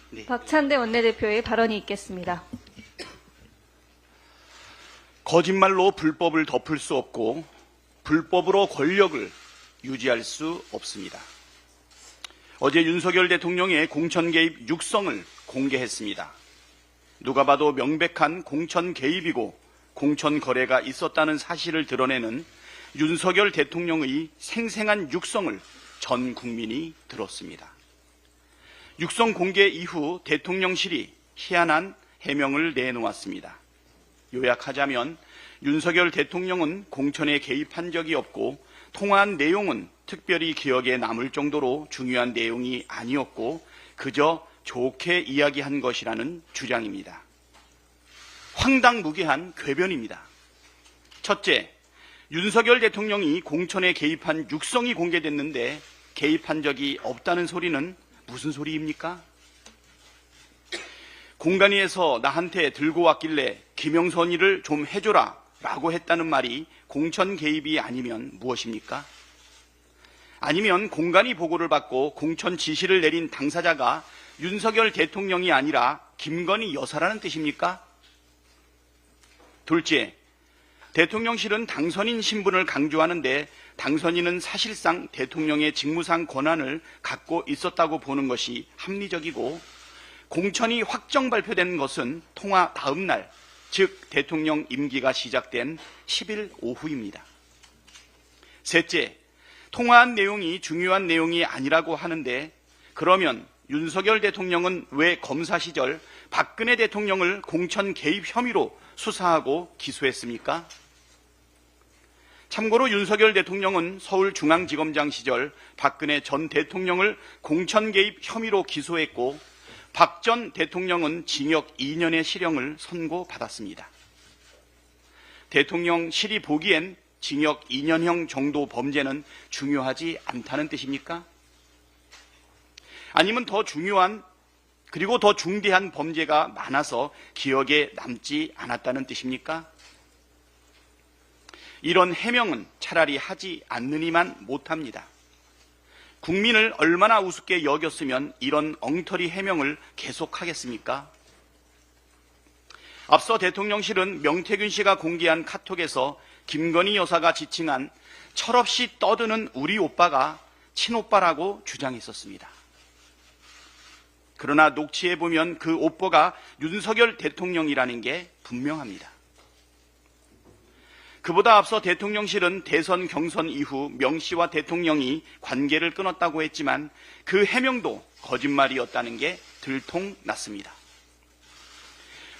네. 박찬대 원내대표의 발언이 있겠습니다. 거짓말로 불법을 덮을 수 없고 불법으로 권력을 유지할 수 없습니다. 어제 윤석열 대통령의 공천 개입 육성을 공개했습니다. 누가 봐도 명백한 공천 개입이고 공천 거래가 있었다는 사실을 드러내는 윤석열 대통령의 생생한 육성을 전 국민이 들었습니다. 육성 공개 이후 대통령실이 희한한 해명을 내놓았습니다. 요약하자면 윤석열 대통령은 공천에 개입한 적이 없고 통화한 내용은 특별히 기억에 남을 정도로 중요한 내용이 아니었고 그저 좋게 이야기한 것이라는 주장입니다. 황당무계한 궤변입니다. 첫째, 윤석열 대통령이 공천에 개입한 육성이 공개됐는데 개입한 적이 없다는 소리는 무슨 소리입니까? 공간위에서 나한테 들고 왔길래 김영선이를 좀 해줘라 라고 했다는 말이 공천 개입이 아니면 무엇입니까? 아니면 공간위 보고를 받고 공천 지시를 내린 당사자가 윤석열 대통령이 아니라 김건희 여사라는 뜻입니까? 둘째, 대통령실은 당선인 신분을 강조하는데 당선인은 사실상 대통령의 직무상 권한을 갖고 있었다고 보는 것이 합리적이고 공천이 확정 발표된 것은 통화 다음 날, 즉 대통령 임기가 시작된 10일 오후입니다. 셋째, 통화한 내용이 중요한 내용이 아니라고 하는데 그러면 윤석열 대통령은 왜 검사 시절 박근혜 대통령을 공천 개입 혐의로 수사하고 기소했습니까? 참고로 윤석열 대통령은 서울중앙지검장 시절 박근혜 전 대통령을 공천 개입 혐의로 기소했고 박 전 대통령은 징역 2년의 실형을 선고받았습니다. 대통령실이 보기엔 징역 2년형 정도 범죄는 중요하지 않다는 뜻입니까? 아니면 더 중요한 그리고 더 중대한 범죄가 많아서 기억에 남지 않았다는 뜻입니까? 이런 해명은 차라리 하지 않느니만 못합니다. 국민을 얼마나 우습게 여겼으면 이런 엉터리 해명을 계속하겠습니까? 앞서 대통령실은 명태균 씨가 공개한 카톡에서 김건희 여사가 지칭한 철없이 떠드는 우리 오빠가 친오빠라고 주장했었습니다. 그러나 녹취해보면 그 오빠가 윤석열 대통령이라는 게 분명합니다. 그보다 앞서 대통령실은 대선 경선 이후 명 씨와 대통령이 관계를 끊었다고 했지만 그 해명도 거짓말이었다는 게 들통났습니다.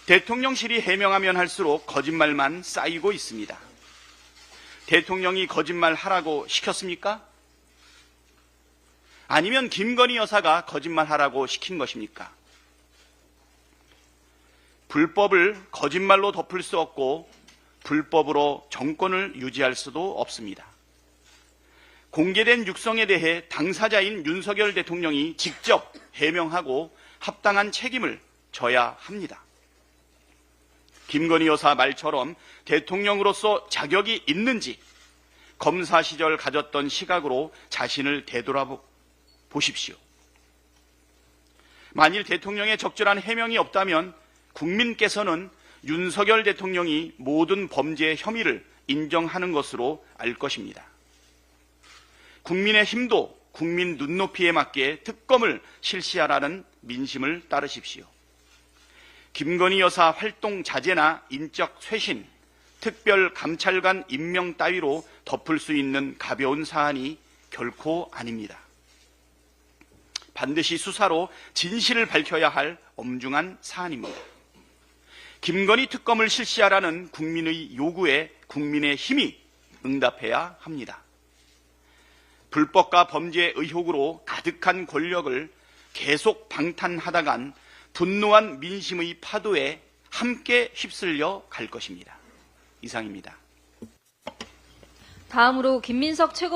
대통령실이 해명하면 할수록 거짓말만 쌓이고 있습니다. 대통령이 거짓말하라고 시켰습니까? 아니면 김건희 여사가 거짓말하라고 시킨 것입니까? 불법을 거짓말로 덮을 수 없고 불법으로 정권을 유지할 수도 없습니다. 공개된 육성에 대해 당사자인 윤석열 대통령이 직접 해명하고 합당한 책임을 져야 합니다. 김건희 여사 말처럼 대통령으로서 자격이 있는지 검사 시절 가졌던 시각으로 자신을 되돌아보십시오. 만일 대통령의 적절한 해명이 없다면 국민께서는 윤석열 대통령이 모든 범죄 혐의를 인정하는 것으로 알 것입니다. 국민의힘도 국민 눈높이에 맞게 특검을 실시하라는 민심을 따르십시오. 김건희 여사 활동 자제나 인적 쇄신, 특별감찰관 임명 따위로 덮을 수 있는 가벼운 사안이 결코 아닙니다. 반드시 수사로 진실을 밝혀야 할 엄중한 사안입니다. 김건희 특검을 실시하라는 국민의 요구에 국민의 힘이 응답해야 합니다. 불법과 범죄 의혹으로 가득한 권력을 계속 방탄하다간 분노한 민심의 파도에 함께 휩쓸려 갈 것입니다. 이상입니다. 다음으로 김민석 최고